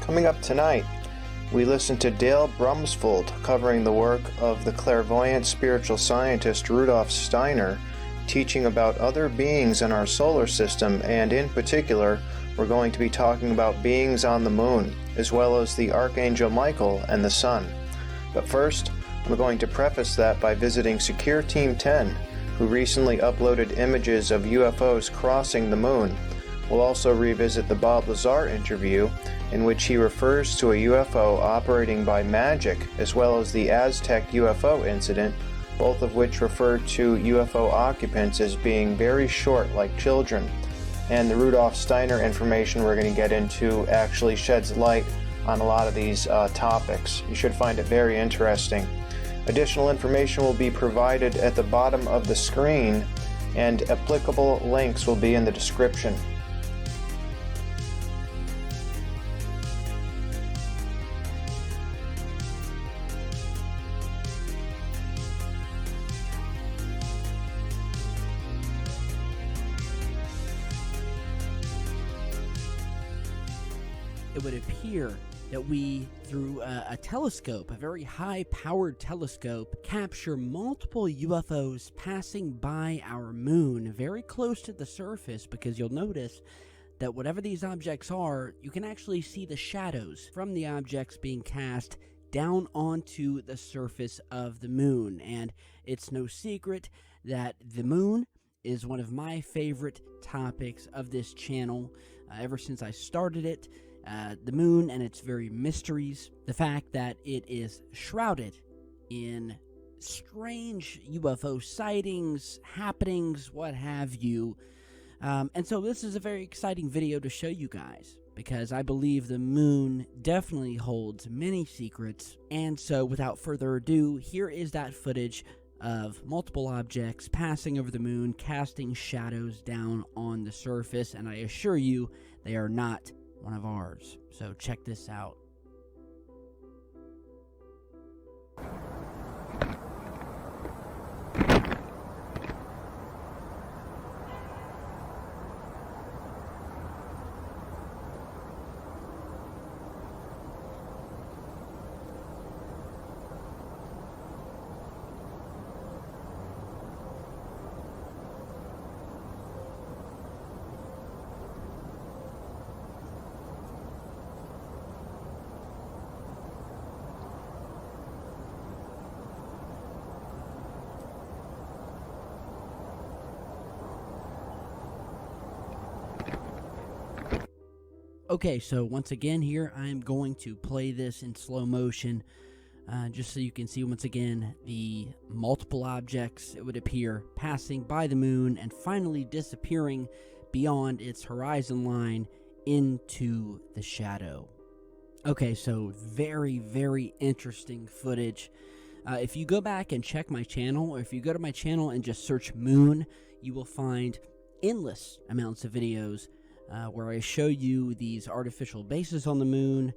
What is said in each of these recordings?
Coming up tonight, we listen to Dale Brumsfold covering the work of the clairvoyant spiritual scientist Rudolf Steiner, teaching about other beings in our solar system, and in particular, we're going to be talking about beings on the moon, as well as the Archangel Michael and the Sun. But first, I'm going to preface that by visiting Secure Team 10, who recently uploaded images of UFOs crossing the moon. We'll also revisit the Bob Lazar interview, in which he refers to a UFO operating by magic, as well as the Aztec UFO incident, both of which refer to UFO occupants as being very short like children. And the Rudolf Steiner information we're going to get into actually sheds light on a lot of these topics. You should find it very interesting. Additional information will be provided at the bottom of the screen, and applicable links will be in the description. It would appear that we, through a telescope, a very high-powered telescope, capture multiple UFOs passing by our moon very close to the surface, because you'll notice that whatever these objects are, you can actually see the shadows from the objects being cast down onto the surface of the moon. And it's no secret that the moon is one of my favorite topics of this channel ever since I started it. The moon and its very mysteries, the fact that it is shrouded in strange UFO sightings, happenings, what have you. And so this is a very exciting video to show you guys, because I believe the moon definitely holds many secrets. And so without further ado, here is that footage of multiple objects passing over the moon, casting shadows down on the surface, and I assure you they are not one of ours. So check this out. Okay, so once again here, I'm going to play this in slow motion, just so you can see once again the multiple objects, it would appear, passing by the moon and finally disappearing beyond its horizon line into the shadow. Okay, so very, very interesting footage. If you go back and check my channel, or if you go to my channel and just search moon, you will find endless amounts of videos where I show you these artificial bases on the moon,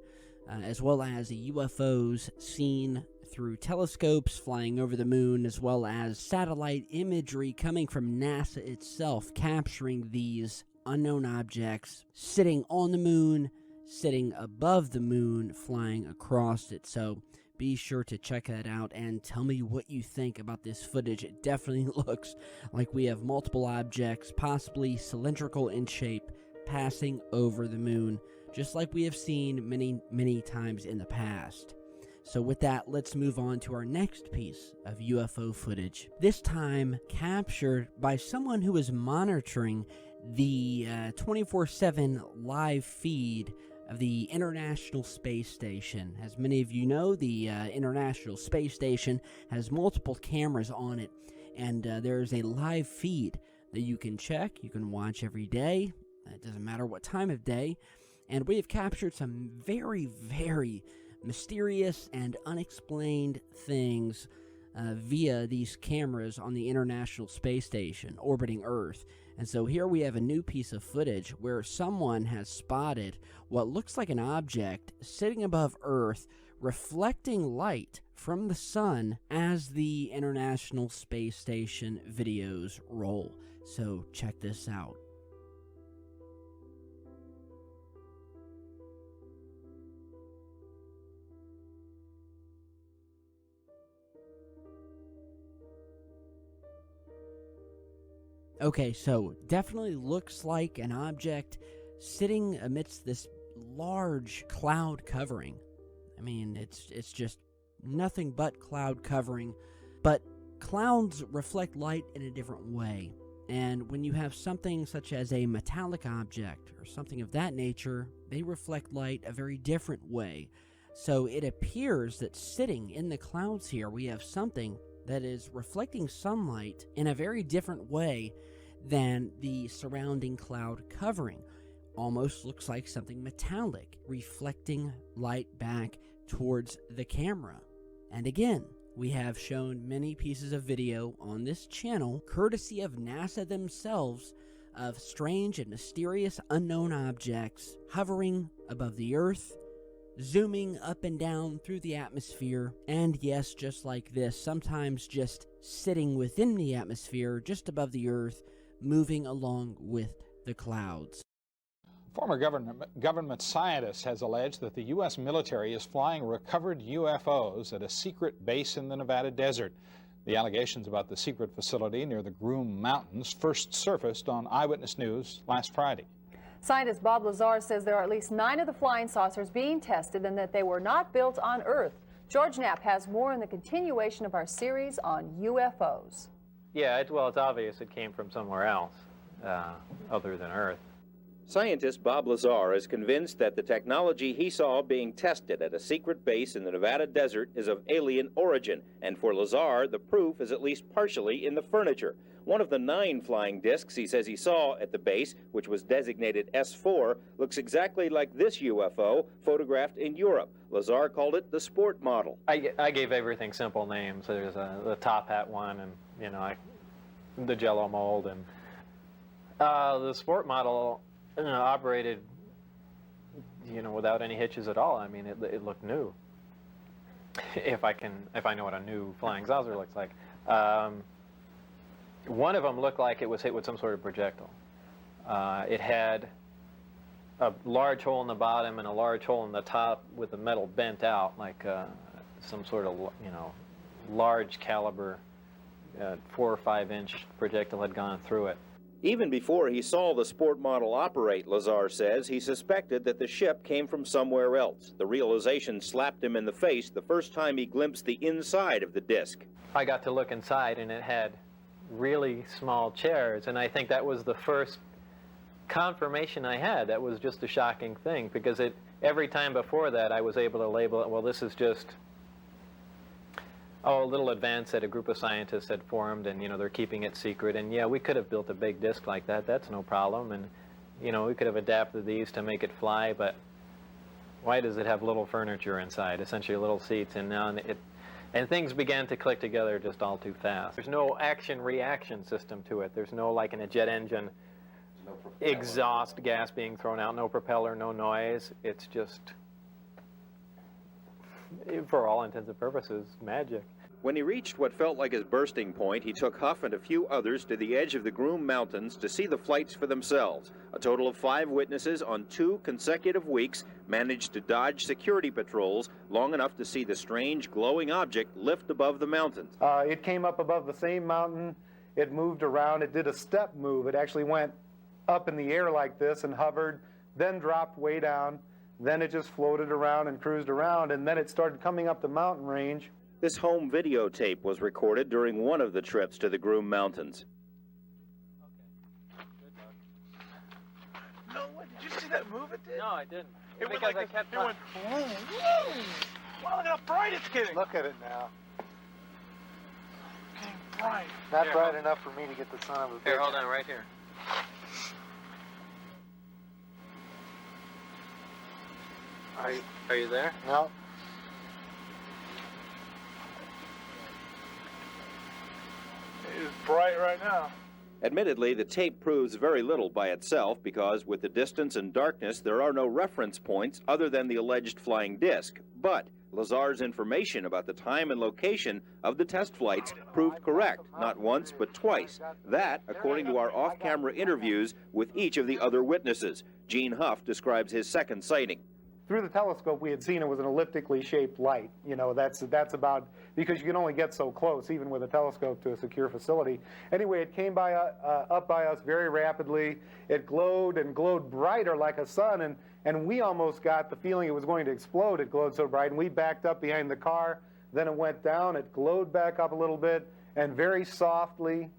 as well as the UFOs seen through telescopes flying over the moon, as well as satellite imagery coming from NASA itself, capturing these unknown objects sitting on the moon, sitting above the moon, flying across it. So be sure to check that out and tell me what you think about this footage. It definitely looks like we have multiple objects, possibly cylindrical in shape, passing over the moon, just like we have seen many, many times in the past. So with that, let's move on to our next piece of UFO footage, this time captured by someone who is monitoring the 24/7 live feed of the International Space Station. As many of you know, the International Space Station has multiple cameras on it, and there's a live feed that you can check, you can watch every day. It doesn't matter what time of day, and we have captured some very, very mysterious and unexplained things via these cameras on the International Space Station orbiting Earth. And so here we have a new piece of footage where someone has spotted what looks like an object sitting above Earth, reflecting light from the sun as the International Space Station videos roll. So check this out. Okay, so definitely looks like an object sitting amidst this large cloud covering. I mean, it's just nothing but cloud covering, but clouds reflect light in a different way. And when you have something such as a metallic object or something of that nature, they reflect light a very different way. So it appears that sitting in the clouds here, we have something that is reflecting sunlight in a very different way than the surrounding cloud covering. Almost looks like something metallic, reflecting light back towards the camera. And again, we have shown many pieces of video on this channel, courtesy of NASA themselves, of strange and mysterious unknown objects hovering above the Earth, zooming up and down through the atmosphere, and yes, just like this, sometimes just sitting within the atmosphere, just above the Earth, moving along with the clouds. Former government scientist has alleged that the U.S. military is flying recovered UFOs at a secret base in the Nevada desert. The allegations about the secret facility near the Groom Mountains first surfaced on Eyewitness News last Friday. Scientist Bob Lazar says there are at least 9 of the flying saucers being tested and that they were not built on Earth. George Knapp has more in the continuation of our series on UFOs. Yeah, well, it's obvious it came from somewhere else other than Earth. Scientist Bob Lazar is convinced that the technology he saw being tested at a secret base in the Nevada desert is of alien origin, and for Lazar, the proof is at least partially in the furniture. One of the 9 flying discs he says he saw at the base, which was designated S4, looks exactly like this UFO photographed in Europe. Lazar called it the sport model. I gave everything simple names. There's the top hat one, and the Jello mold, and the sport model operated, without any hitches at all. I mean, it looked new. If I know what a new flying saucer looks like. One of them looked like it was hit with some sort of projectile. It had a large hole in the bottom and a large hole in the top with the metal bent out, like some sort of, large caliber 4 or 5 inch projectile had gone through it. Even before he saw the sport model operate, Lazar says he suspected that the ship came from somewhere else. The realization slapped him in the face the first time he glimpsed the inside of the disc. I got to look inside, and it had really small chairs, and I think that was the first confirmation I had. That was just a shocking thing, because every time before that I was able to label it, well, this is just a little advance that a group of scientists had formed, and they're keeping it secret. And yeah, we could have built a big disc like that. That's no problem. And we could have adapted these to make it fly. But why does it have little furniture inside? Essentially, little seats. And now and things began to click together just all too fast. There's no action-reaction system to it. There's no, like in a jet engine, exhaust gas being thrown out. No propeller, no noise. It's just, for all intents and purposes, magic. When he reached what felt like his bursting point, he took Huff and a few others to the edge of the Groom Mountains to see the flights for themselves. A total of 5 witnesses on 2 consecutive weeks managed to dodge security patrols long enough to see the strange glowing object lift above the mountains. It came up above the same mountain. It moved around. It did a step move. It actually went up in the air like this and hovered, then dropped way down. Then it just floated around and cruised around, and then it started coming up the mountain range. This home videotape was recorded during one of the trips to the Groom Mountains. Okay. Good luck. No, what? Did you see that move it did? No, I didn't. It went like this. It went boom, boom. Wow, look how bright it's getting. Look at it now. Getting bright. Not bright enough for me to get the son of a bitch. Here, hold on, right here. Are you there? No. It is bright right now. Admittedly, the tape proves very little by itself because with the distance and darkness, there are no reference points other than the alleged flying disc. But Lazar's information about the time and location of the test flights proved correct, not once, but twice. That, according to our off-camera interviews with each of the other witnesses. Gene Huff describes his second sighting. through the telescope, we had seen it was an elliptically shaped light. You know, that's about, because you can only get so close, even with a telescope, to a secure facility. Anyway, it came by up by us very rapidly. It glowed and glowed brighter like a sun, and we almost got the feeling it was going to explode. It glowed so bright, and we backed up behind the car. Then it went down. It glowed back up a little bit, and very softly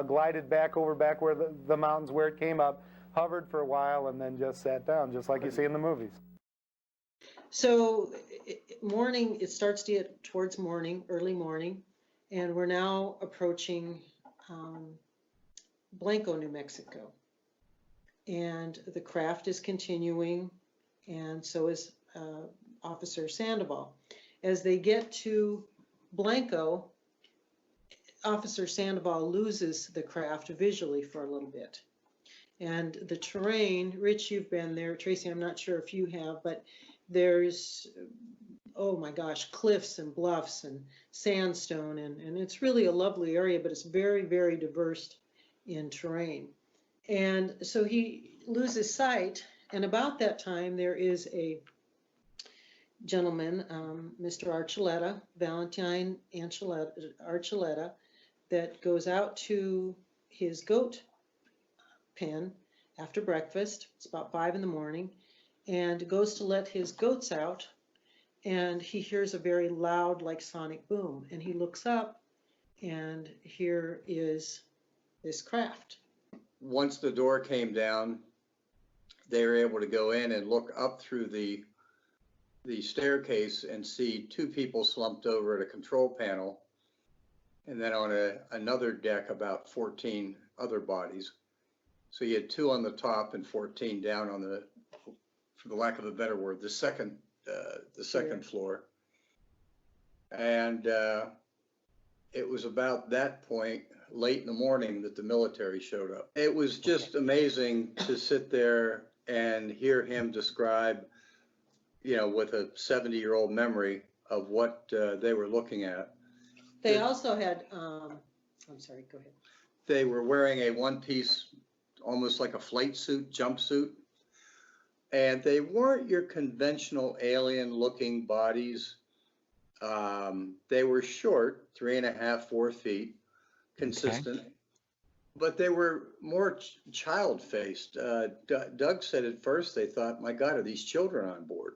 glided back over back where the mountains where it came up, hovered for a while, and then just sat down, just like you see in the movies. So morning, it starts to get towards morning, early morning, and we're now approaching Blanco, New Mexico. And the craft is continuing, and so is Officer Sandoval. As they get to Blanco, Officer Sandoval loses the craft visually for a little bit. And the terrain, Rich, you've been there, Tracy, I'm not sure if you have, but there's, oh my gosh, cliffs and bluffs and sandstone, and it's really a lovely area, but it's very, very diverse in terrain. And so he loses sight, and about that time there is a gentleman, Mr. Archuleta, Valentine Archuleta, that goes out to his goat pen after breakfast. It's about 5 in the morning, and goes to let his goats out, and he hears a very loud, like sonic boom, and he looks up, and here is this craft. Once the door came down, they were able to go in and look up through the staircase and see 2 people slumped over at a control panel, and then on another deck about 14 other bodies. So you had 2 on the top and 14 down on the, for the lack of a better word, the second floor. And it was about that point, late in the morning, that the military showed up. It was just amazing to sit there and hear him describe, you know, with a 70-year-old memory of what they were looking at. They also had, I'm sorry, go ahead. They were wearing a one-piece, almost like a flight suit, jumpsuit. And they weren't your conventional alien-looking bodies. They were short, 3.5, 4 feet, consistent. Okay. But they were more child-faced. Doug said at first they thought, my God, are these children on board?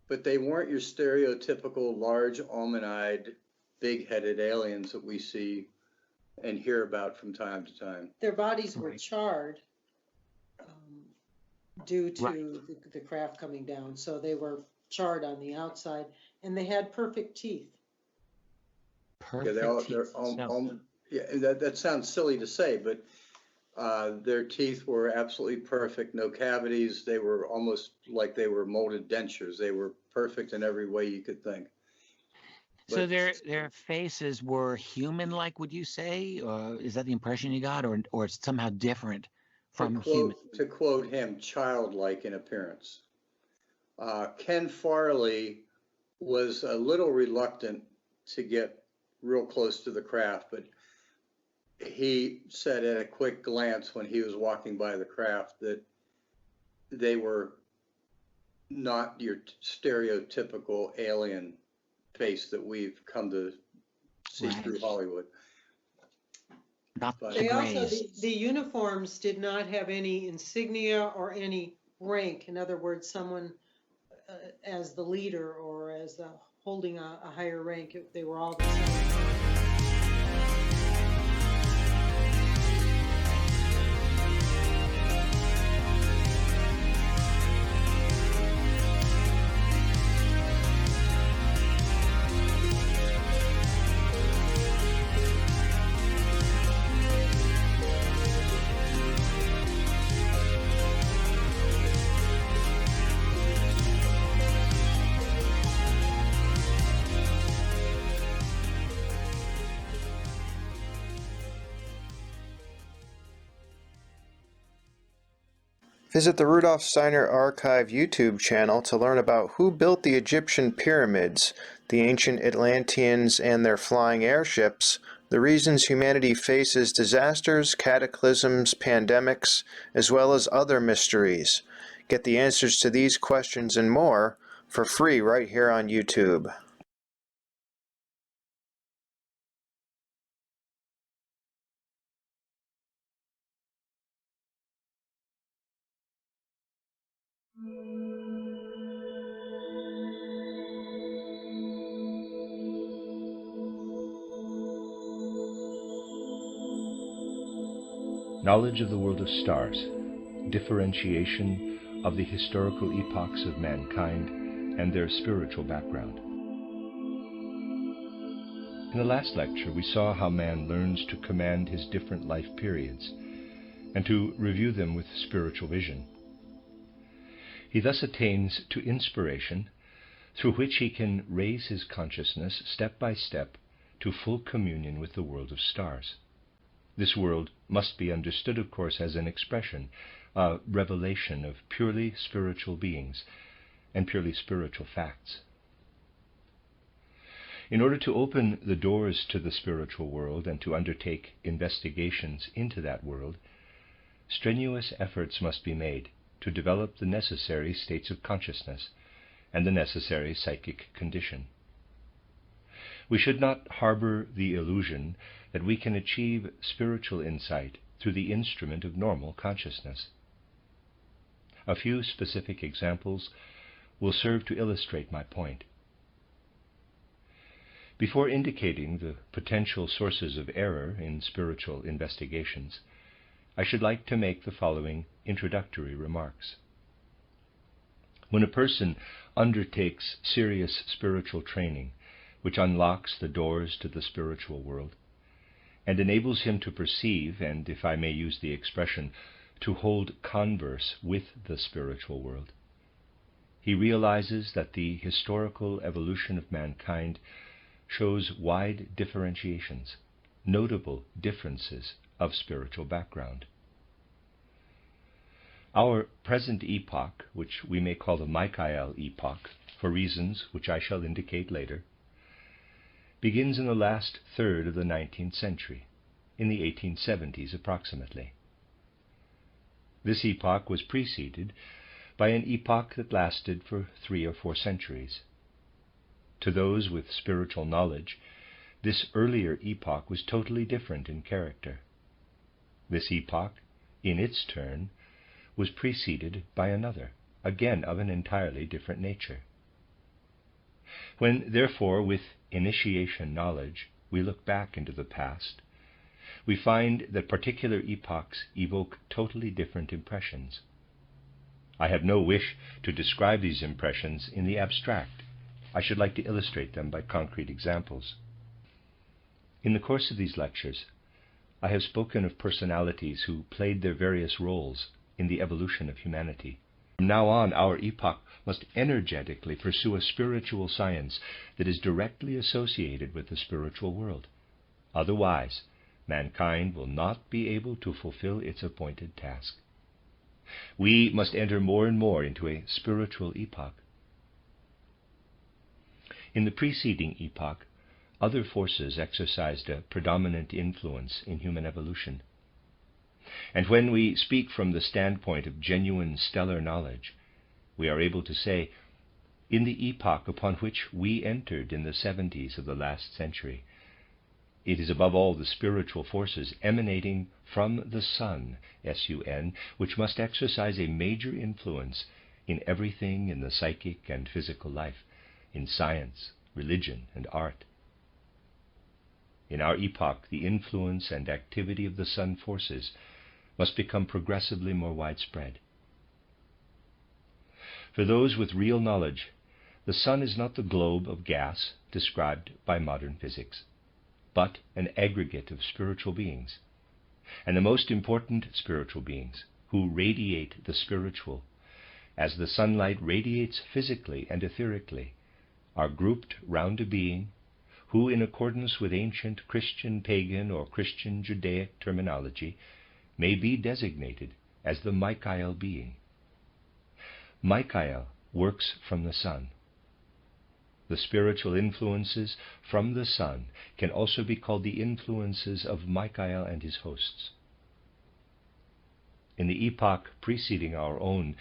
But they weren't your stereotypical large, almond-eyed, big-headed aliens that we see and hear about from time to time. Their bodies were charred due to the craft coming down. So they were charred on the outside, and they had perfect teeth. Perfect teeth. Yeah, that sounds silly to say, but their teeth were absolutely perfect, no cavities. They were almost like they were molded dentures. They were perfect in every way you could think. So their faces were human-like, would you say? Or is that the impression you got, or it's somehow different from human? To quote him, childlike in appearance. Ken Farley was a little reluctant to get real close to the craft, but he said at a quick glance when he was walking by the craft that they were not your stereotypical alien face that we've come to see through Hollywood. They also, the uniforms did not have any insignia or any rank. In other words, someone as the leader or as holding a higher rank, they were all the same. Visit the Rudolf Steiner Archive YouTube channel to learn about who built the Egyptian pyramids, the ancient Atlanteans and their flying airships, the reasons humanity faces disasters, cataclysms, pandemics, as well as other mysteries. Get the answers to these questions and more for free right here on YouTube. Knowledge of the world of stars, differentiation of the historical epochs of mankind and their spiritual background. In the last lecture, we saw how man learns to command his different life periods and to review them with spiritual vision. He thus attains to inspiration, through which he can raise his consciousness step by step to full communion with the world of stars. This world must be understood, of course, as an expression, a revelation of purely spiritual beings and purely spiritual facts. In order to open the doors to the spiritual world and to undertake investigations into that world, strenuous efforts must be made to develop the necessary states of consciousness and the necessary psychic condition. We should not harbor the illusion that we can achieve spiritual insight through the instrument of normal consciousness. A few specific examples will serve to illustrate my point. Before indicating the potential sources of error in spiritual investigations, I should like to make the following introductory remarks. When a person undertakes serious spiritual training, which unlocks the doors to the spiritual world, and enables him to perceive, and, if I may use the expression, to hold converse with the spiritual world, he realizes that the historical evolution of mankind shows wide differentiations, notable differences of spiritual background. Our present epoch, which we may call the Michael Epoch, for reasons which I shall indicate later, begins in the last third of the 19th century, in the 1870s approximately. This epoch was preceded by an epoch that lasted for 3 or 4 centuries. To those with spiritual knowledge, this earlier epoch was totally different in character. This epoch, in its turn, was preceded by another, again of an entirely different nature. When, therefore, with initiation knowledge, we look back into the past, we find that particular epochs evoke totally different impressions. I have no wish to describe these impressions in the abstract. I should like to illustrate them by concrete examples. In the course of these lectures, I have spoken of personalities who played their various roles in the evolution of humanity. From now on, our epoch must energetically pursue a spiritual science that is directly associated with the spiritual world. Otherwise, mankind will not be able to fulfill its appointed task. We must enter more and more into a spiritual epoch. In the preceding epoch, other forces exercised a predominant influence in human evolution. And when we speak from the standpoint of genuine stellar knowledge, we are able to say, in the epoch upon which we entered in the 70s of the last century, it is above all the spiritual forces emanating from the Sun, S-U-N, which must exercise a major influence in everything in the psychic and physical life, in science, religion, and art. In our epoch, the influence and activity of the Sun forces must become progressively more widespread. For those with real knowledge, the Sun is not the globe of gas described by modern physics, but an aggregate of spiritual beings, and the most important spiritual beings, who radiate the spiritual, as the sunlight radiates physically and etherically, are grouped round a being who, in accordance with ancient Christian pagan or Christian Judaic terminology, may be designated as the Michael being. Michael works from the Sun. The spiritual influences from the Sun can also be called the influences of Michael and his hosts. In the epoch preceding our own,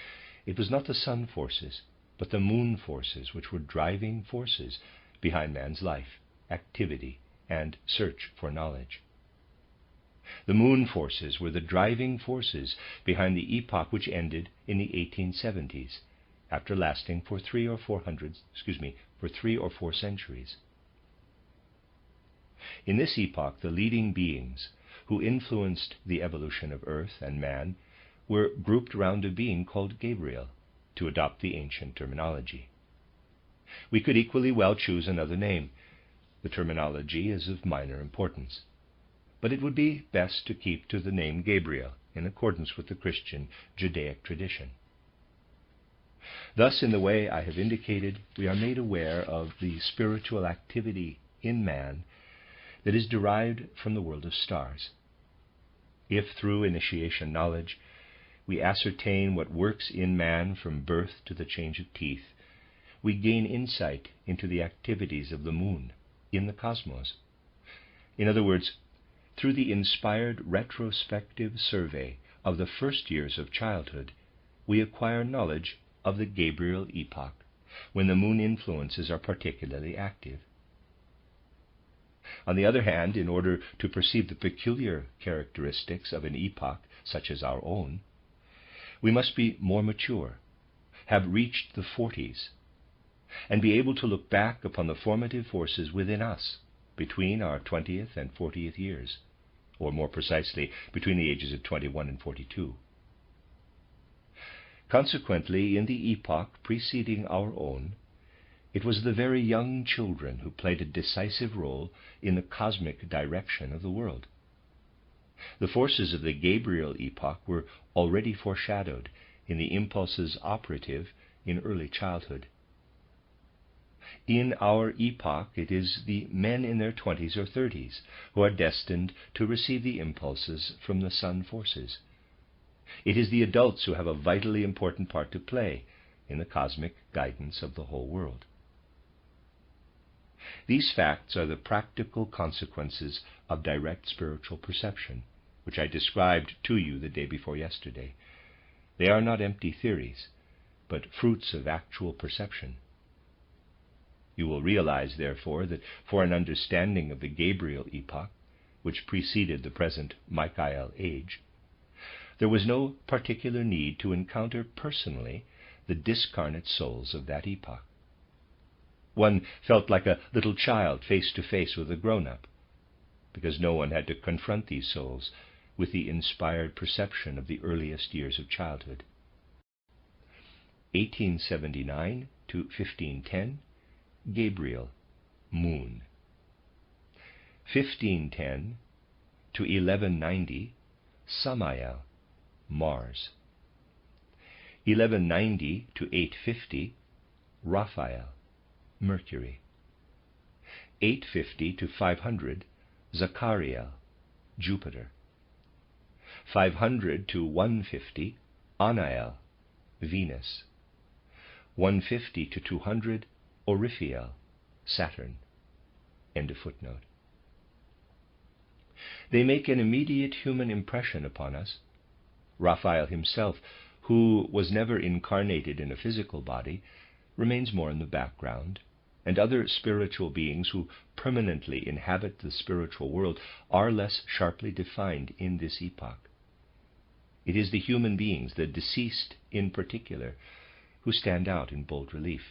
it was not the sun forces, but the moon forces which were driving forces behind man's life, activity, and search for knowledge. The moon forces were the driving forces behind the epoch which ended in the 1870s, after lasting for 3 or 4 centuries. In this epoch, the leading beings who influenced the evolution of Earth and man were grouped around a being called Gabriel, to adopt the ancient terminology. We could equally well choose another name. The terminology is of minor importance, but it would be best to keep to the name Gabriel in accordance with the Christian Judaic tradition. Thus, in the way I have indicated, we are made aware of the spiritual activity in man that is derived from the world of stars. If through initiation knowledge we ascertain what works in man from birth to the change of teeth, we gain insight into the activities of the moon in the cosmos. In other words, through the inspired retrospective survey of the first years of childhood, we acquire knowledge of the Gabriel epoch, when the moon influences are particularly active. On the other hand, in order to perceive the peculiar characteristics of an epoch such as our own, we must be more mature, have reached the 40s, and be able to look back upon the formative forces within us between our 20th and 40th years, or more precisely, between the ages of 21 and 42. Consequently, in the epoch preceding our own, it was the very young children who played a decisive role in the cosmic direction of the world. The forces of the Gabriel epoch were already foreshadowed in the impulses operative in early childhood. In our epoch, it is the men in their 20s or 30s who are destined to receive the impulses from the sun forces. It is the adults who have a vitally important part to play in the cosmic guidance of the whole world. These facts are the practical consequences of direct spiritual perception, which I described to you the day before yesterday. They are not empty theories, but fruits of actual perception. You will realize, therefore, that for an understanding of the Gabriel epoch, which preceded the present Michael age, there was no particular need to encounter personally the discarnate souls of that epoch. One felt like a little child face to face with a grown-up, because no one had to confront these souls with the inspired perception of the earliest years of childhood. 1879 to 1510, Gabriel, moon. 1510 to 1190, Samael, Mars. 1190 to 850, Raphael, Mercury. 850 to 500, Zachariel, Jupiter. 500 to 150, Anael, Venus. 150 to 200, Oriphiel, Saturn. End of footnote. They make an immediate human impression upon us. Raphael himself, who was never incarnated in a physical body, remains more in the background, and other spiritual beings who permanently inhabit the spiritual world are less sharply defined in this epoch. It is the human beings, the deceased in particular, who stand out in bold relief.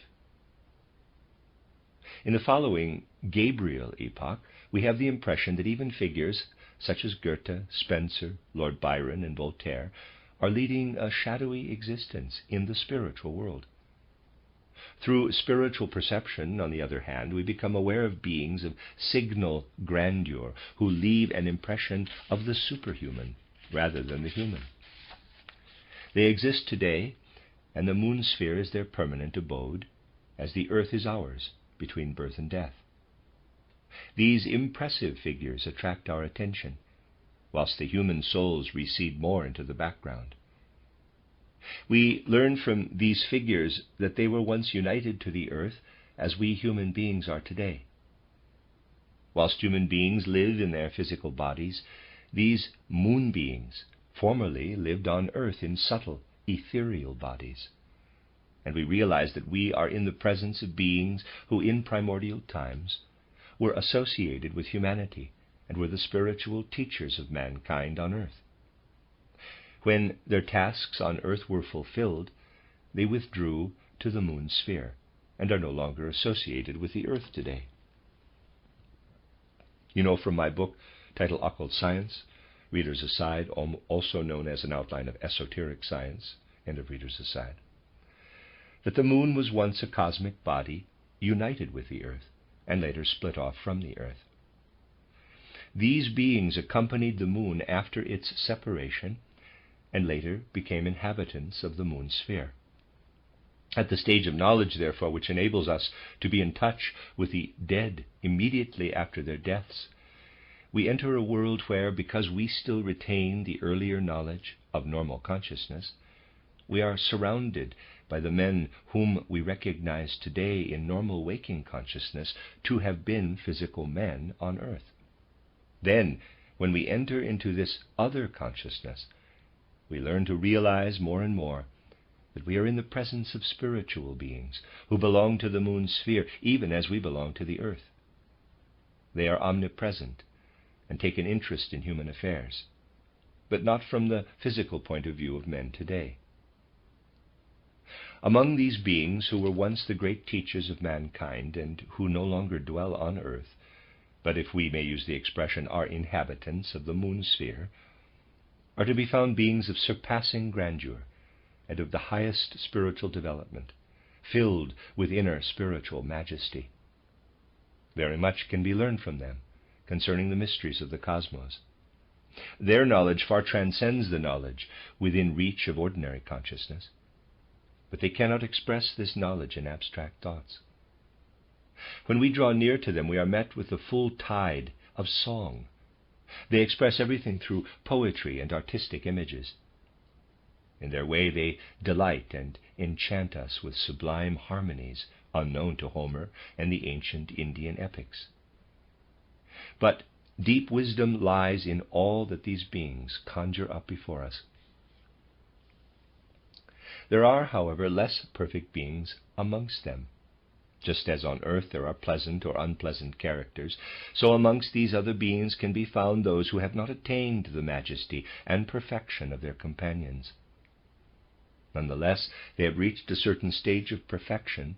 In the following Gabriel epoch, we have the impression that even figures such as Goethe, Spencer, Lord Byron, and Voltaire are leading a shadowy existence in the spiritual world. Through spiritual perception, on the other hand, we become aware of beings of signal grandeur who leave an impression of the superhuman rather than the human. They exist today, and the moon sphere is their permanent abode, as the earth is ours between birth and death. These impressive figures attract our attention, whilst the human souls recede more into the background. We learn from these figures that they were once united to the earth as we human beings are today. Whilst human beings live in their physical bodies, these moon beings formerly lived on earth in subtle, ethereal bodies, and we realize that we are in the presence of beings who in primordial times were associated with humanity and were the spiritual teachers of mankind on earth. When their tasks on earth were fulfilled, they withdrew to the moon sphere and are no longer associated with the earth today. You know from my book titled Occult Science, Reader's Aside, also known as an outline of esoteric science, end of Reader's Aside, that the moon was once a cosmic body united with the earth and later split off from the earth. These beings accompanied the moon after its separation and later became inhabitants of the moon sphere. At the stage of knowledge, therefore, which enables us to be in touch with the dead immediately after their deaths, we enter a world where, because we still retain the earlier knowledge of normal consciousness, we are surrounded by the men whom we recognize today in normal waking consciousness to have been physical men on earth. Then, when we enter into this other consciousness, we learn to realize more and more that we are in the presence of spiritual beings who belong to the moon sphere, even as we belong to the earth. They are omnipresent and take an interest in human affairs, but not from the physical point of view of men today. Among these beings who were once the great teachers of mankind and who no longer dwell on earth, but if we may use the expression, are inhabitants of the moon sphere, are to be found beings of surpassing grandeur and of the highest spiritual development, filled with inner spiritual majesty. Very much can be learned from them concerning the mysteries of the cosmos. Their knowledge far transcends the knowledge within reach of ordinary consciousness, but they cannot express this knowledge in abstract thoughts. When we draw near to them, we are met with the full tide of song. They express everything through poetry and artistic images. In their way, they delight and enchant us with sublime harmonies unknown to Homer and the ancient Indian epics. But deep wisdom lies in all that these beings conjure up before us. There are, however, less perfect beings amongst them. Just as on earth there are pleasant or unpleasant characters, so amongst these other beings can be found those who have not attained to the majesty and perfection of their companions. Nonetheless, they have reached a certain stage of perfection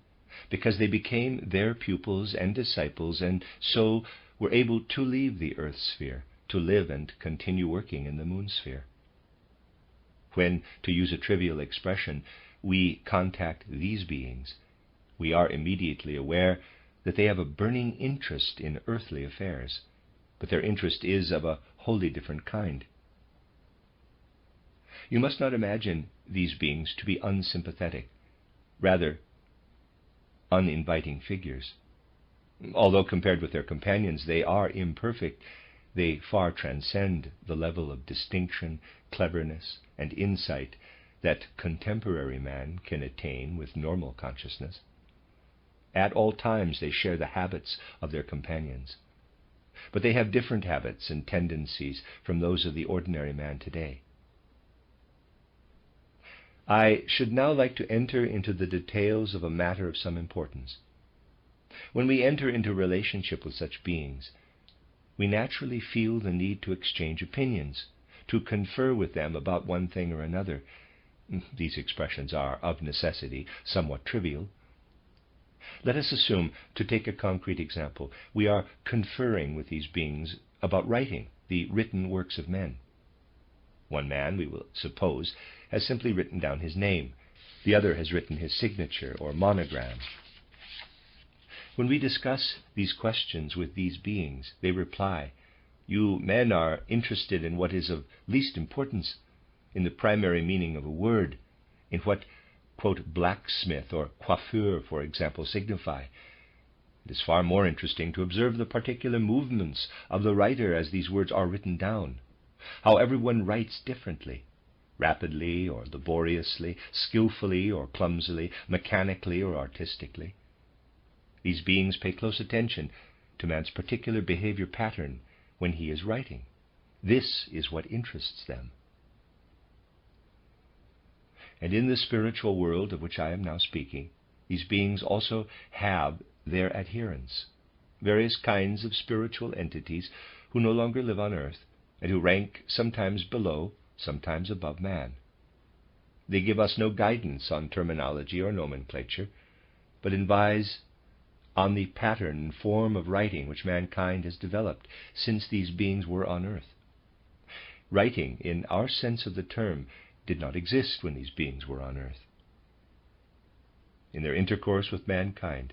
because they became their pupils and disciples, and so were able to leave the earth sphere to live and continue working in the moon sphere. When, to use a trivial expression, we contact these beings, we are immediately aware that they have a burning interest in earthly affairs, but their interest is of a wholly different kind. You must not imagine these beings to be unsympathetic, rather uninviting figures. Although compared with their companions they are imperfect, they far transcend the level of distinction, cleverness, and insight that contemporary man can attain with normal consciousness. At all times they share the habits of their companions, but they have different habits and tendencies from those of the ordinary man today. I should now like to enter into the details of a matter of some importance. When we enter into relationship with such beings, we naturally feel the need to exchange opinions, to confer with them about one thing or another. These expressions are, of necessity, somewhat trivial. Let us assume, to take a concrete example, we are conferring with these beings about writing, the written works of men. One man, we will suppose, has simply written down his name. The other has written his signature or monogram. When we discuss these questions with these beings, they reply, "You men are interested in what is of least importance, in the primary meaning of a word, in what, quote, blacksmith or coiffeur, for example, signify. It is far more interesting to observe the particular movements of the writer as these words are written down, how everyone writes differently, rapidly or laboriously, skillfully or clumsily, mechanically or artistically. These beings pay close attention to man's particular behavior pattern when he is writing. This is what interests them." And in the spiritual world of which I am now speaking, these beings also have their adherents, various kinds of spiritual entities who no longer live on earth, and who rank sometimes below, sometimes above man. They give us no guidance on terminology or nomenclature, but advise on the pattern and form of writing which mankind has developed since these beings were on earth. Writing, in our sense of the term, did not exist when these beings were on earth. In their intercourse with mankind,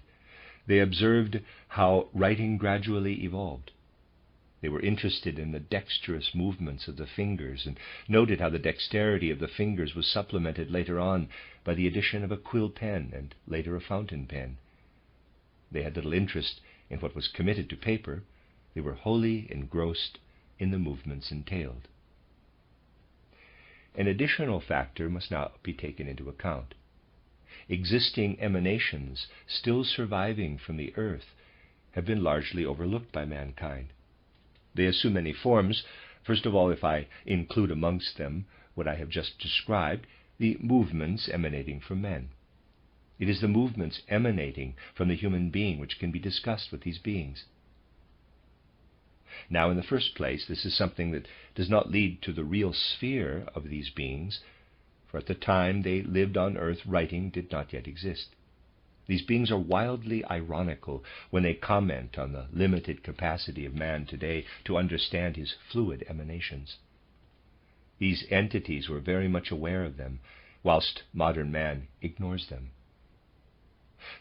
they observed how writing gradually evolved. They were interested in the dexterous movements of the fingers and noted how the dexterity of the fingers was supplemented later on by the addition of a quill pen and later a fountain pen. They had little interest in what was committed to paper. They were wholly engrossed in the movements entailed. An additional factor must now be taken into account. Existing emanations still surviving from the earth have been largely overlooked by mankind. They assume many forms. First of all, if I include amongst them what I have just described, the movements emanating from men. It is the movements emanating from the human being which can be discussed with these beings. Now, in the first place, this is something that does not lead to the real sphere of these beings, for at the time they lived on earth, writing did not yet exist. These beings are wildly ironical when they comment on the limited capacity of man today to understand his fluid emanations. These entities were very much aware of them, whilst modern man ignores them.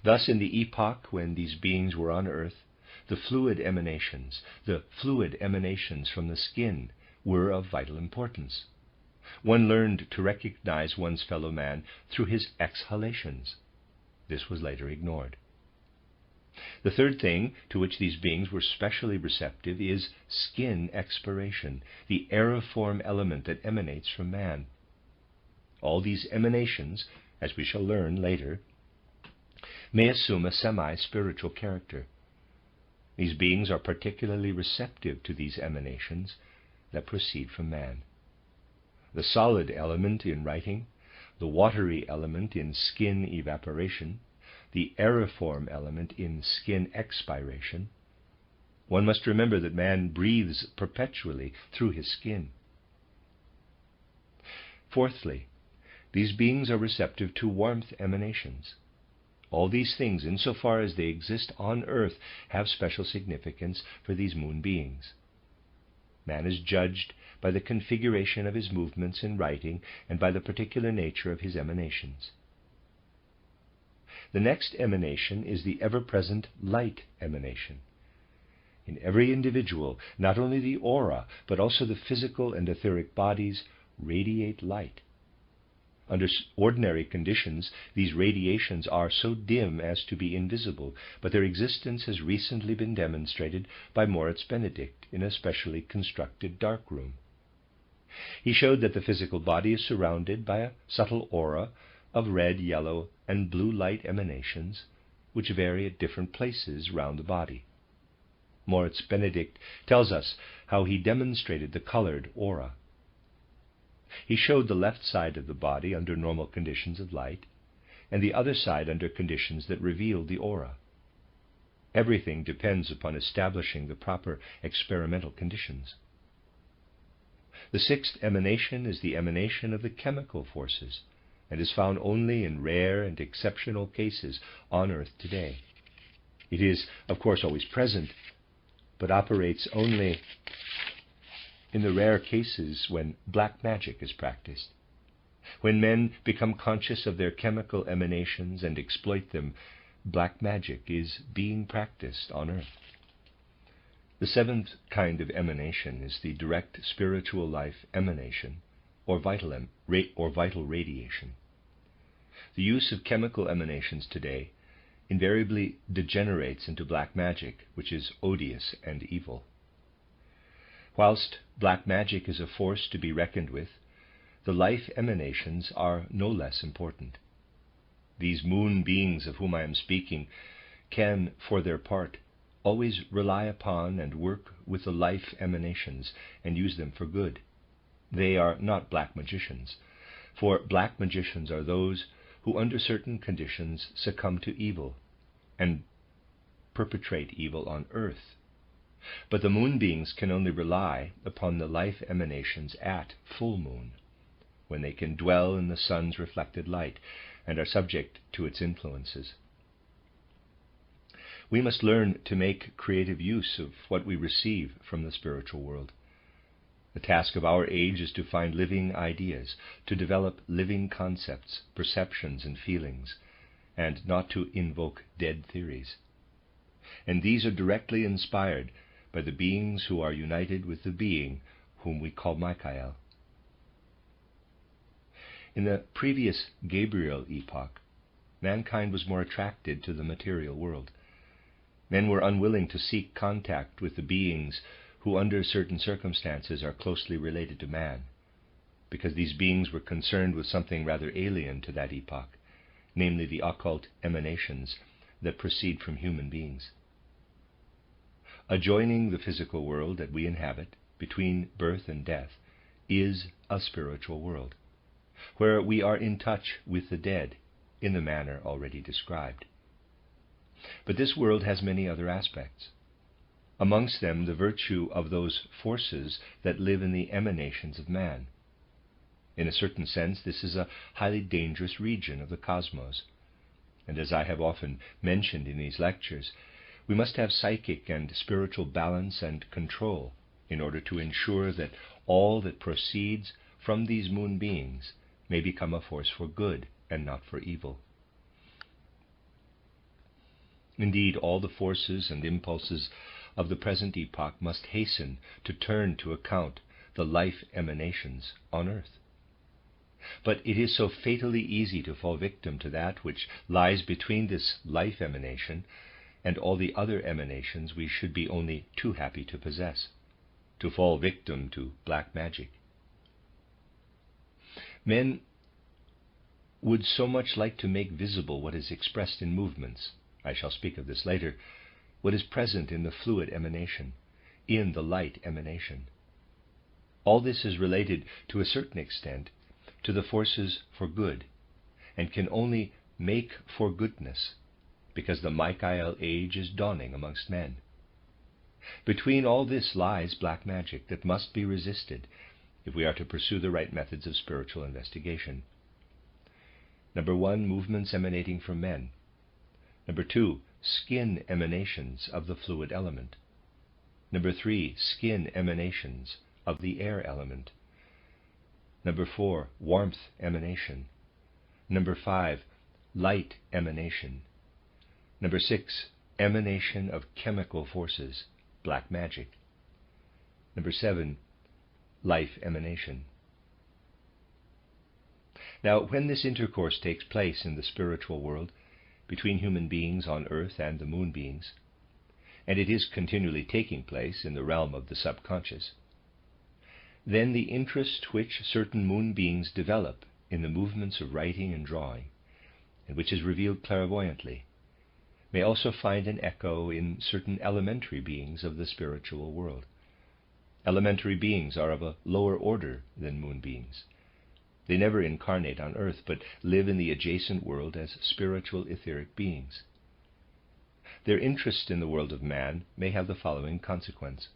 Thus, in the epoch when these beings were on earth, the fluid emanations from the skin were of vital importance. One learned to recognize one's fellow man through his exhalations. This was later ignored. The third thing to which these beings were specially receptive is skin expiration, the aeriform element that emanates from man. All these emanations, as we shall learn later, may assume a semi-spiritual character. These beings are particularly receptive to these emanations that proceed from man. The solid element in writing, the watery element in skin evaporation, the aeriform element in skin expiration. One must remember that man breathes perpetually through his skin. Fourthly, these beings are receptive to warmth emanations. All these things, insofar as they exist on earth, have special significance for these moon beings. Man is judged by the configuration of his movements in writing and by the particular nature of his emanations. The next emanation is the ever-present light emanation. In every individual, not only the aura, but also the physical and etheric bodies radiate light. Under ordinary conditions, these radiations are so dim as to be invisible, but their existence has recently been demonstrated by Moritz Benedict in a specially constructed darkroom. He showed that the physical body is surrounded by a subtle aura of red, yellow, and blue light emanations, which vary at different places round the body. Moritz Benedict tells us how he demonstrated the colored aura. He showed the left side of the body under normal conditions of light, and the other side under conditions that revealed the aura. Everything depends upon establishing the proper experimental conditions. The sixth emanation is the emanation of the chemical forces, and is found only in rare and exceptional cases on earth today. It is, of course, always present, but operates only in the rare cases when black magic is practiced. When men become conscious of their chemical emanations and exploit them, black magic is being practiced on earth. The seventh kind of emanation is the direct spiritual life emanation, or vital radiation. The use of chemical emanations today invariably degenerates into black magic, which is odious and evil. Whilst black magic is a force to be reckoned with, the life emanations are no less important. These moon beings of whom I am speaking can, for their part, always rely upon and work with the life emanations and use them for good. They are not black magicians, For black magicians are those who under certain conditions succumb to evil and perpetrate evil on earth. But the moon beings can only rely upon the life emanations at full moon, when they can dwell in the sun's reflected light and are subject to its influences. We must learn to make creative use of what we receive from the spiritual world. The task of our age is to find living ideas, to develop living concepts, perceptions, and feelings, and not to invoke dead theories. And these are directly inspired by the beings who are united with the being whom we call Michael. In the previous Gabriel epoch, mankind was more attracted to the material world. Men were unwilling to seek contact with the beings who under certain circumstances are closely related to man, because these beings were concerned with something rather alien to that epoch, namely the occult emanations that proceed from human beings. Adjoining the physical world that we inhabit, between birth and death, is a spiritual world, where we are in touch with the dead in the manner already described. But this world has many other aspects. Amongst them the virtue of those forces that live in the emanations of man. In a certain sense, this is a highly dangerous region of the cosmos, and as I have often mentioned in these lectures, we must have psychic and spiritual balance and control in order to ensure that all that proceeds from these moon beings may become a force for good and not for evil. Indeed, all the forces and impulses of the present epoch must hasten to turn to account the life emanations on earth. But it is so fatally easy to fall victim to that which lies between this life emanation and all the other emanations we should be only too happy to possess, to fall victim to black magic. Men would so much like to make visible what is expressed in movements, I shall speak of this later, what is present in the fluid emanation, in the light emanation. All this is related to a certain extent to the forces for good, and can only make for goodness, because the Michael age is dawning amongst men. Between all this lies black magic that must be resisted if we are to pursue the right methods of spiritual investigation. Number 1, movements emanating from men. Number 2, skin emanations of the fluid element. Number 3, skin emanations of the air element. Number 4, warmth emanation. Number 5, light emanation. Number 6, emanation of chemical forces, black magic. Number 7, life emanation. Now, when this intercourse takes place in the spiritual world, between human beings on earth and the moon beings, and it is continually taking place in the realm of the subconscious, then the interest which certain moon beings develop in the movements of writing and drawing, and which is revealed clairvoyantly, may also find an echo in certain elementary beings of the spiritual world. Elementary beings are of a lower order than moon beings. They never incarnate on earth, but live in the adjacent world as spiritual etheric beings. Their interest in the world of man may have the following consequence.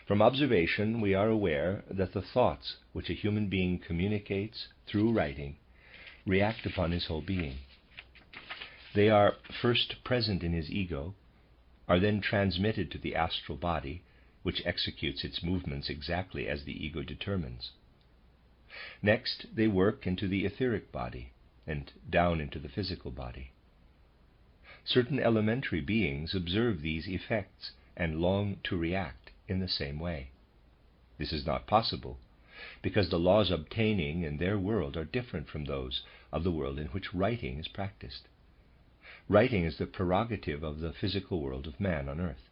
From observation, we are aware that the thoughts which a human being communicates through writing react upon his whole being. They are first present in his ego, are then transmitted to the astral body, which executes its movements exactly as the ego determines. Next, they work into the etheric body and down into the physical body. Certain elementary beings observe these effects and long to react in the same way. This is not possible, because the laws obtaining in their world are different from those of the world in which writing is practiced. Writing is the prerogative of the physical world of man on earth.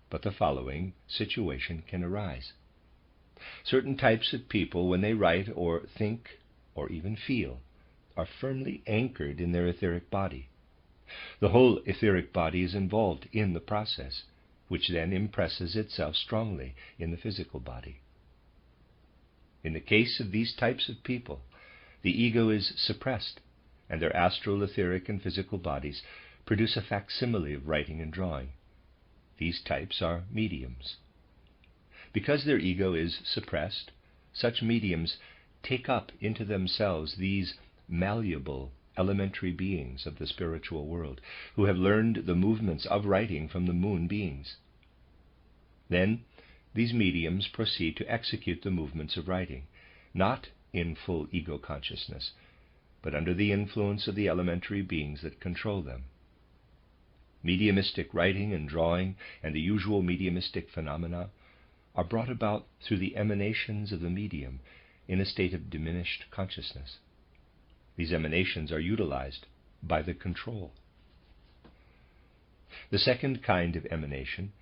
But the following situation can arise. Certain types of people, when they write or think or even feel, are firmly anchored in their etheric body. The whole etheric body is involved in the process, which then impresses itself strongly in the physical body. In the case of these types of people, the ego is suppressed, and their astral, etheric, and physical bodies produce a facsimile of writing and drawing. These types are mediums. Because their ego is suppressed, such mediums take up into themselves these malleable, elementary beings of the spiritual world, who have learned the movements of writing from the moon beings. Then these mediums proceed to execute the movements of writing, not in full ego consciousness, but under the influence of the elementary beings that control them. Mediumistic writing and drawing and the usual mediumistic phenomena are brought about through the emanations of the medium in a state of diminished consciousness. These emanations are utilized by the control. The second kind of emanation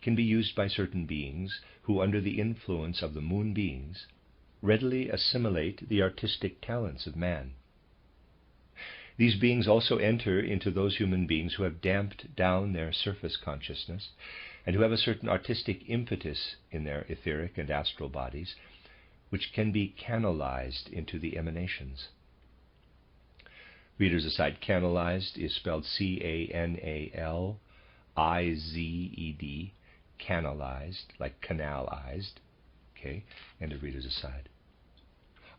can be used by certain beings who, under the influence of the moon beings, readily assimilate the artistic talents of man. These beings also enter into those human beings who have damped down their surface consciousness and who have a certain artistic impetus in their etheric and astral bodies, which can be canalized into the emanations. Readers aside, canalized is spelled C-A-N-A-L-I-Z-E-D, canalized, like canalized, okay, and a reader's aside.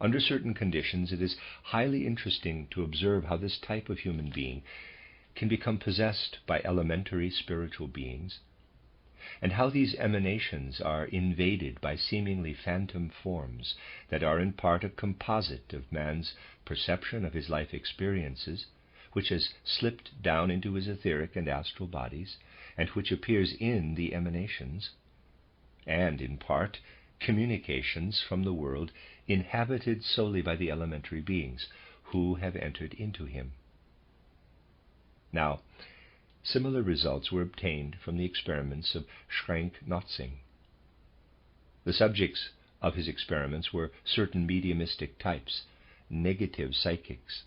Under certain conditions, it is highly interesting to observe how this type of human being can become possessed by elementary spiritual beings, and how these emanations are invaded by seemingly phantom forms that are in part a composite of man's perception of his life experiences, which has slipped down into his etheric and astral bodies, and which appears in the emanations, and in part communications from the world inhabited solely by the elementary beings who have entered into him. Now, similar results were obtained from the experiments of Schrenck-Notzing. The subjects of his experiments were certain mediumistic types, negative psychics,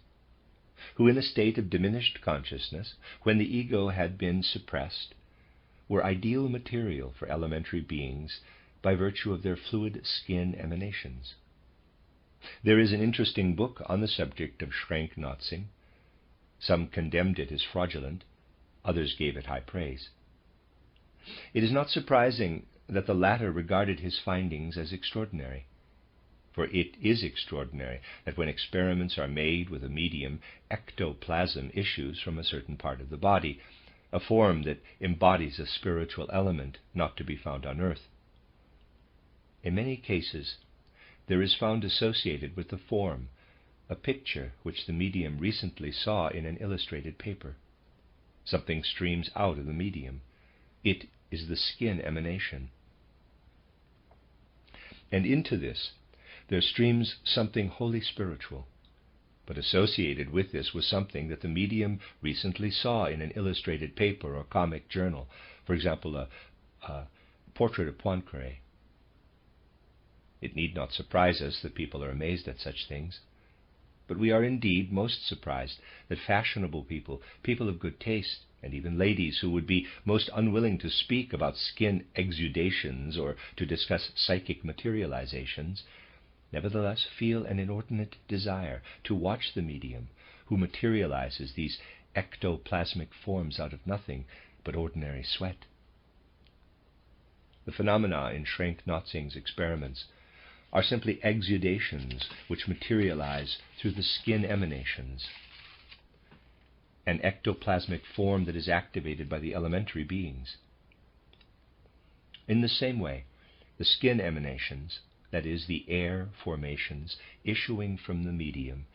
who in a state of diminished consciousness, when the ego had been suppressed, were ideal material for elementary beings by virtue of their fluid skin emanations. There is an interesting book on the subject of Schrenck-Notzing. Some condemned it as fraudulent, others gave it high praise. It is not surprising that the latter regarded his findings as extraordinary, for it is extraordinary that when experiments are made with a medium, ectoplasm issues from a certain part of the body, a form that embodies a spiritual element not to be found on earth. In many cases, there is found associated with the form a picture which the medium recently saw in an illustrated paper. Something streams out of the medium. It is the skin emanation. And into this there streams something wholly spiritual, but associated with this was something that the medium recently saw in an illustrated paper or comic journal, for example, a portrait of Poincaré. It need not surprise us that people are amazed at such things, but we are indeed most surprised that fashionable people, people of good taste, and even ladies who would be most unwilling to speak about skin exudations or to discuss psychic materializations, nevertheless feel an inordinate desire to watch the medium who materializes these ectoplasmic forms out of nothing but ordinary sweat. The phenomena in Schrenck-Notzing's experiments are simply exudations which materialize through the skin emanations, an ectoplasmic form that is activated by the elementary beings. In the same way, the skin emanations, that is, the air formations issuing from the medium,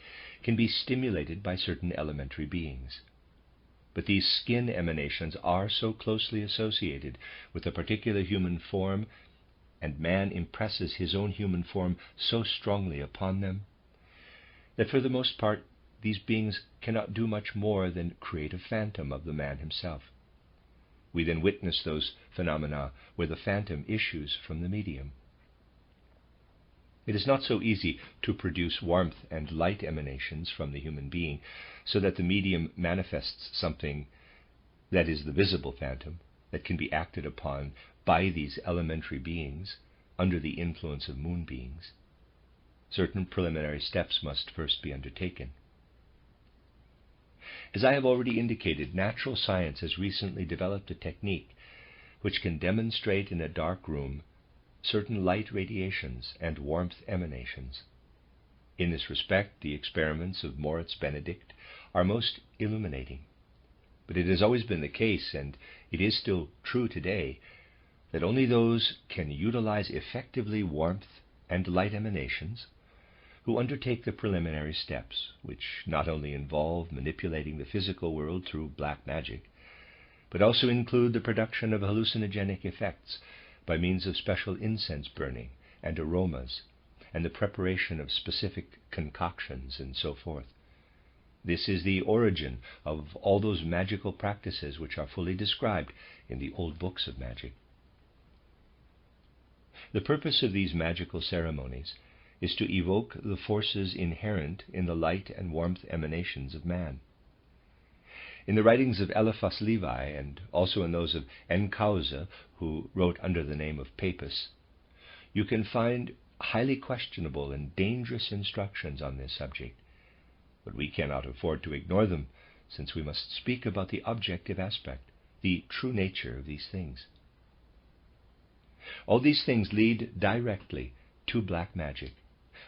can be stimulated by certain elementary beings. But these skin emanations are so closely associated with a particular human form, and man impresses his own human form so strongly upon them, that for the most part these beings cannot do much more than create a phantom of the man himself. We then witness those phenomena where the phantom issues from the medium. It is not so easy to produce warmth and light emanations from the human being, so that the medium manifests something that is the visible phantom, that can be acted upon by these elementary beings under the influence of moon beings. certain preliminary steps must first be undertaken. As I have already indicated, natural science has recently developed a technique which can demonstrate in a dark room certain light radiations and warmth emanations. In this respect, the experiments of Moritz Benedict are most illuminating. But it has always been the case, and it is still true today, that only those can utilize effectively warmth and light emanations who undertake the preliminary steps, which not only involve manipulating the physical world through black magic, but also include the production of hallucinogenic effects by means of special incense burning and aromas, and the preparation of specific concoctions and so forth. This is the origin of all those magical practices which are fully described in the old books of magic. The purpose of these magical ceremonies is to evoke the forces inherent in the light and warmth emanations of man. In the writings of Eliphas Levi, and also in those of Encausa, who wrote under the name of Papus, you can find highly questionable and dangerous instructions on this subject, but we cannot afford to ignore them, since we must speak about the objective aspect, the true nature of these things. All these things lead directly to black magic,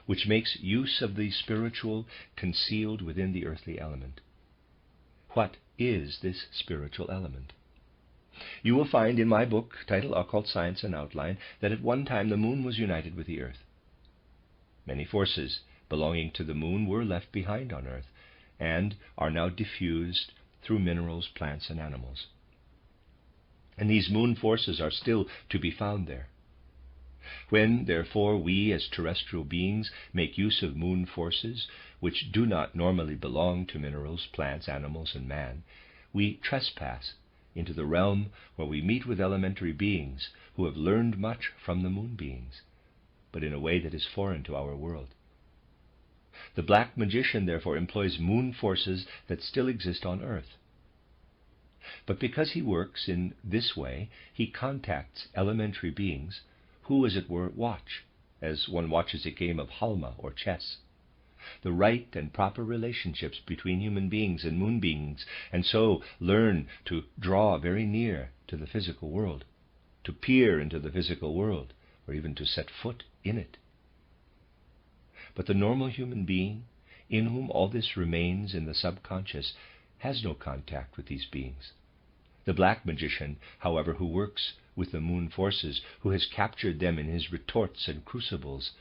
which makes use of the spiritual concealed within the earthly element. What is this spiritual element? You will find in my book, titled Occult Science and Outline, that at one time the moon was united with the earth. Many forces belonging to the moon were left behind on earth, and are now diffused through minerals, plants, and animals. And these moon forces are still to be found there. When, therefore, we as terrestrial beings make use of moon forces, which do not normally belong to minerals, plants, animals, and man, we trespass into the realm where we meet with elementary beings who have learned much from the moon beings, but in a way that is foreign to our world. The black magician, therefore, employs moon forces that still exist on earth. But because he works in this way, he contacts elementary beings who, as it were, watch, as one watches a game of halma or chess, the right and proper relationships between human beings and moon beings, and so learn to draw very near to the physical world, to peer into the physical world, or even to set foot in it. But the normal human being, in whom all this remains in the subconscious, has no contact with these beings. The black magician, however, who works with the moon forces, who has captured them in his retorts and crucibles,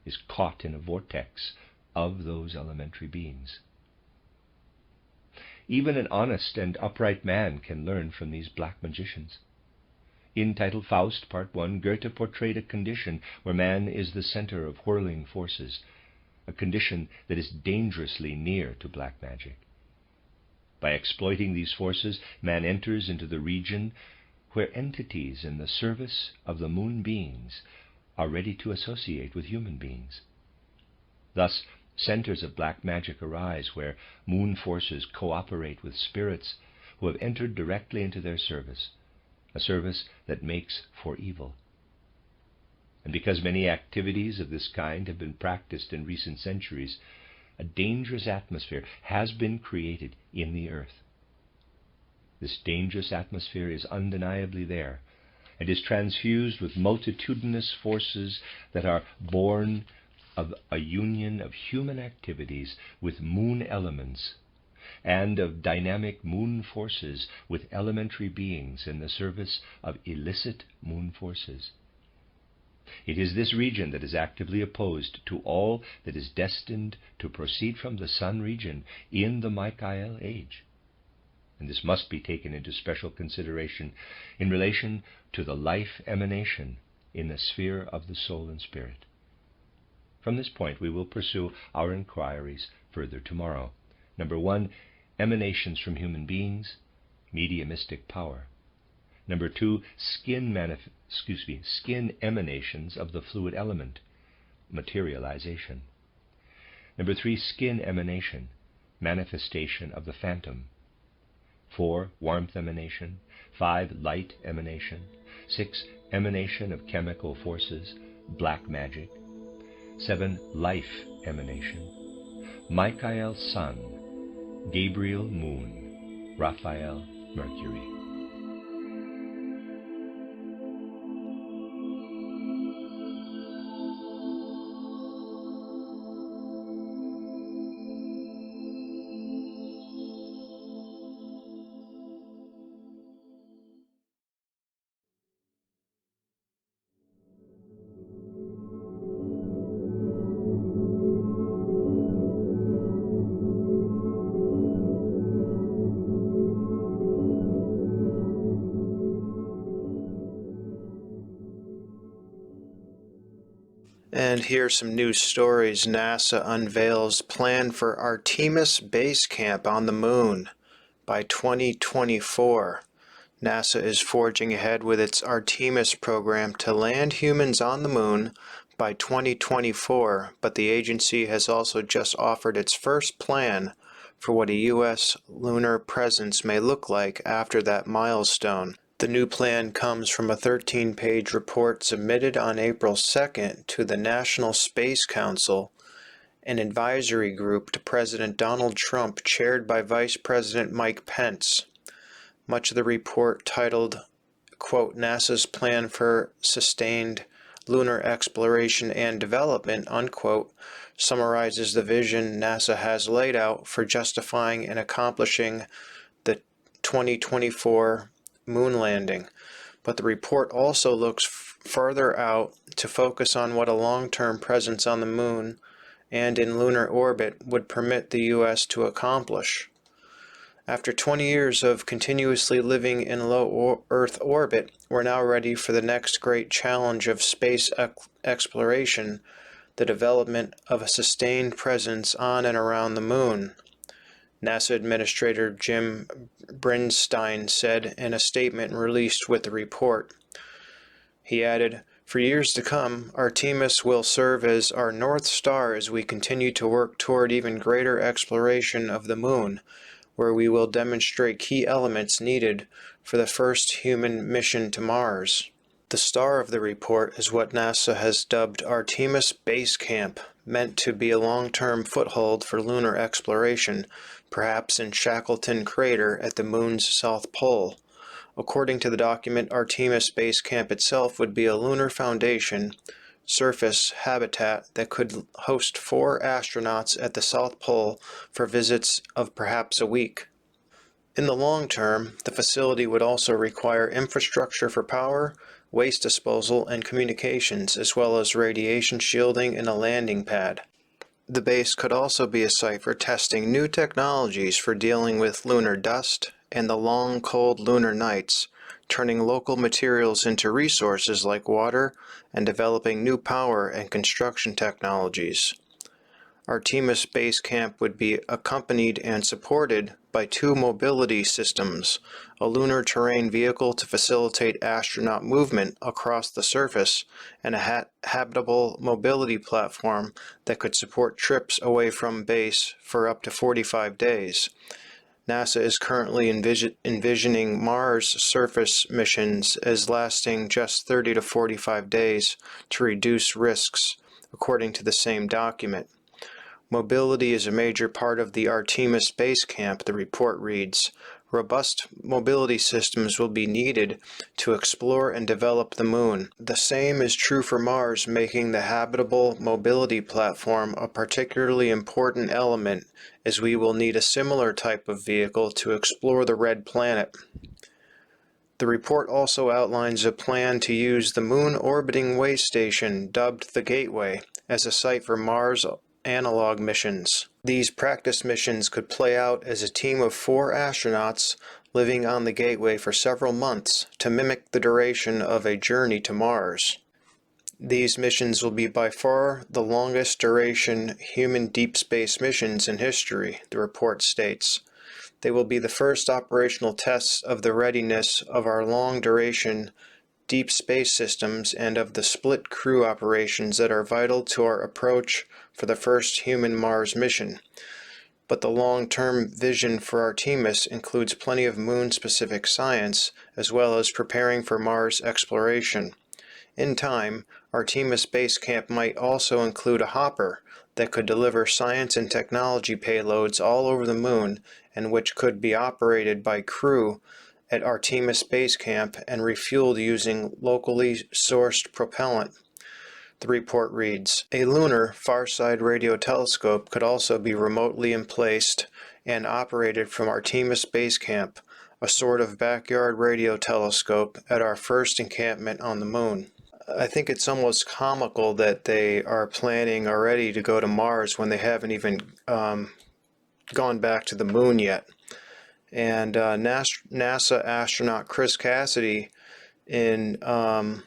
is caught in a vortex of those elementary beings. Even an honest and upright man can learn from these black magicians. In title Faust, Part 1, Goethe portrayed a condition where man is the center of whirling forces, a condition that is dangerously near to black magic. By exploiting these forces, man enters into the region where entities in the service of the moon beings are ready to associate with human beings. Thus, centers of black magic arise where moon forces cooperate with spirits who have entered directly into their service, a service that makes for evil. And because many activities of this kind have been practiced in recent centuries, a dangerous atmosphere has been created in the earth. This dangerous atmosphere is undeniably there, and is transfused with multitudinous forces that are born of a union of human activities with moon elements, and of dynamic moon forces with elementary beings in the service of illicit moon forces. It is this region that is actively opposed to all that is destined to proceed from the sun region in the Michael age. And this must be taken into special consideration in relation to the life emanation in the sphere of the soul and spirit. From this point we will pursue our inquiries further tomorrow. Number 1, emanations from human beings, mediumistic power. Number 2, skin emanations of the fluid element, materialization. Number 3, skin emanation, manifestation of the phantom. 4, warmth emanation. 5, light emanation. 6, emanation of chemical forces, black magic. 7 life emanation, Michael sun, Gabriel moon, Raphael Mercury. And here's some news stories. NASA unveils plan for Artemis base camp on the moon by 2024. NASA is forging ahead with its Artemis program to land humans on the moon by 2024, but the agency has also just offered its first plan for what a U.S. lunar presence may look like after that milestone. The new plan comes from a 13-page report submitted on April 2nd to the National Space Council, an advisory group to President Donald Trump chaired by Vice President Mike Pence. Much of the report, titled, quote, NASA's Plan for Sustained Lunar Exploration and Development, unquote, summarizes the vision NASA has laid out for justifying and accomplishing the 2024 moon landing. But the report also looks farther out to focus on what a long-term presence on the moon and in lunar orbit would permit the U.S. to accomplish. After 20 years of continuously living in low Earth orbit, we're now ready for the next great challenge of space exploration, the development of a sustained presence on and around the moon. NASA Administrator Jim Bridenstine said in a statement released with the report. He added, "For years to come, Artemis will serve as our North Star as we continue to work toward even greater exploration of the moon, where we will demonstrate key elements needed for the first human mission to Mars." The star of the report is what NASA has dubbed Artemis Base Camp, meant to be a long-term foothold for lunar exploration, perhaps in Shackleton Crater at the moon's south pole. According to the document, Artemis Base Camp itself would be a lunar foundation surface habitat that could host 4 astronauts at the South Pole for visits of perhaps a week. In the long term, the facility would also require infrastructure for power, waste disposal, and communications, as well as radiation shielding and a landing pad. The base could also be a site for testing new technologies for dealing with lunar dust and the long, cold lunar nights, turning local materials into resources like water and developing new power and construction technologies. Artemis Base Camp would be accompanied and supported by 2 mobility systems, a lunar terrain vehicle to facilitate astronaut movement across the surface, and a habitable mobility platform that could support trips away from base for up to 45 days. NASA is currently envisioning Mars surface missions as lasting just 30 to 45 days to reduce risks, according to the same document. Mobility is a major part of the Artemis Base Camp, the report reads. Robust mobility systems will be needed to explore and develop the moon. The same is true for Mars, making the habitable mobility platform a particularly important element, as we will need a similar type of vehicle to explore the red planet. The report also outlines a plan to use the moon orbiting way station, dubbed the Gateway, as a site for Mars analog missions. These practice missions could play out as a team of 4 astronauts living on the Gateway for several months to mimic the duration of a journey to Mars. These missions will be by far the longest duration human deep space missions in history, the report states. They will be the first operational tests of the readiness of our long-duration deep space systems and of the split crew operations that are vital to our approach for the first human Mars mission. But the long-term vision for Artemis includes plenty of moon-specific science, as well as preparing for Mars exploration. In time, Artemis Base Camp might also include a hopper that could deliver science and technology payloads all over the moon and which could be operated by crew at Artemis Base Camp and refueled using locally sourced propellant. The report reads, a lunar far-side radio telescope could also be remotely emplaced and operated from Artemis Base Camp, a sort of backyard radio telescope at our first encampment on the moon. I think it's almost comical that they are planning already to go to Mars when they haven't even gone back to the moon yet. And NASA astronaut Chris Cassidy on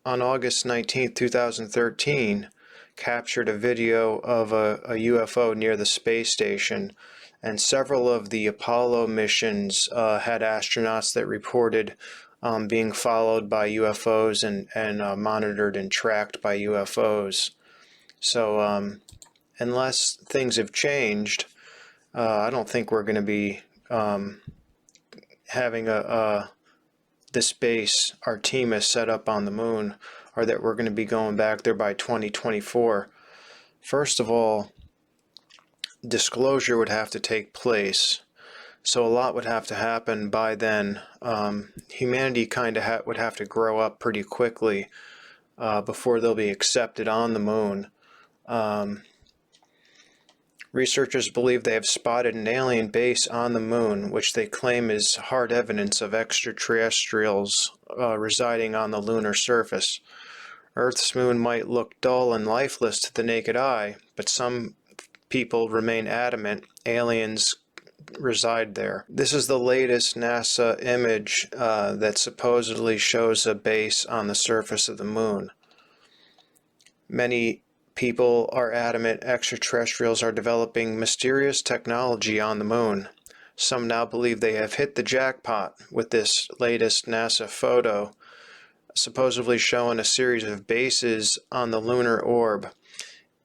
August 19, 2013, captured a video of a UFO near the space station, and several of the Apollo missions had astronauts that reported being followed by UFOs and monitored and tracked by UFOs. So unless things have changed, I don't think we're going to be having this base Artemis set up on the moon, or that we're going to be going back there by 2024. First of all, disclosure would have to take place, so a lot would have to happen by then. Humanity kind of would have to grow up pretty quickly before they'll be accepted on the moon. Researchers believe they have spotted an alien base on the moon, which they claim is hard evidence of extraterrestrials residing on the lunar surface. Earth's moon might look dull and lifeless to the naked eye, but some people remain adamant aliens reside there. This is the latest NASA image that supposedly shows a base on the surface of the moon. Many people are adamant extraterrestrials are developing mysterious technology on the moon. Some now believe they have hit the jackpot with this latest NASA photo, supposedly showing a series of bases on the lunar orb.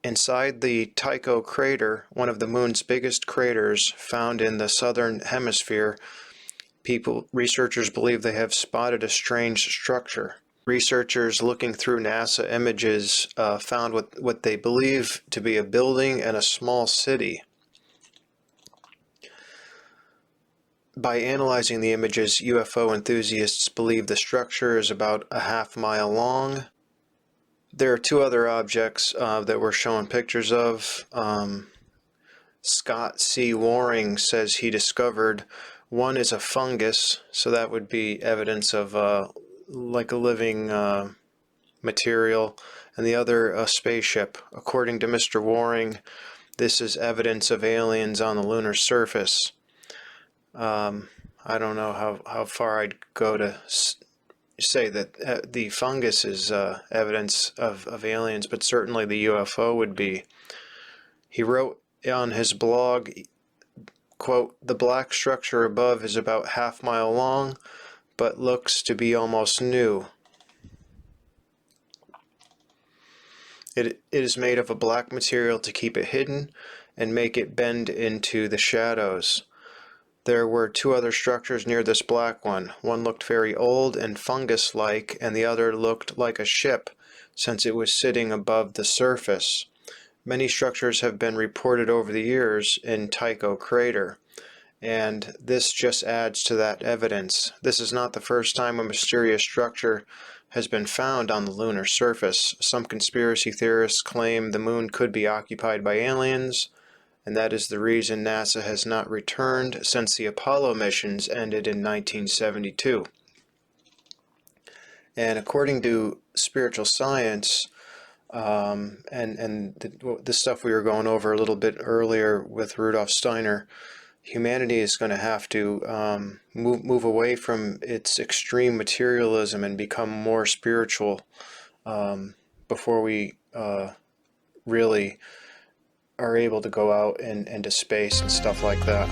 Inside the Tycho crater, one of the moon's biggest craters found in the southern hemisphere, researchers believe they have spotted a strange structure. Researchers looking through NASA images found what they believe to be a building and a small city. By analyzing the images, UFO enthusiasts believe the structure is about a half-mile long. There are two other objects that we're showing pictures of. Scott C. Waring says he discovered one is a fungus, so that would be evidence of like a living material, and the other a spaceship. According to Mr. Waring, this is evidence of aliens on the lunar surface. I don't know how far I'd go to say that the fungus is evidence of aliens, but certainly the UFO would be. He wrote on his blog, quote, "The black structure above is about half-mile long, but looks to be almost new. It is made of a black material to keep it hidden and make it bend into the shadows. There were two other structures near this black one. One looked very old and fungus-like, and the other looked like a ship, since it was sitting above the surface. Many structures have been reported over the years in Tycho crater, and this just adds to that evidence. This is not the first time a mysterious structure has been found on the lunar surface. Some conspiracy theorists claim the moon could be occupied by aliens, and that is the reason NASA has not returned since the Apollo missions ended in 1972. And according to spiritual science, and the stuff we were going over a little bit earlier with Rudolf Steiner, humanity is going to have to move away from its extreme materialism and become more spiritual before we really are able to go out into space and stuff like that.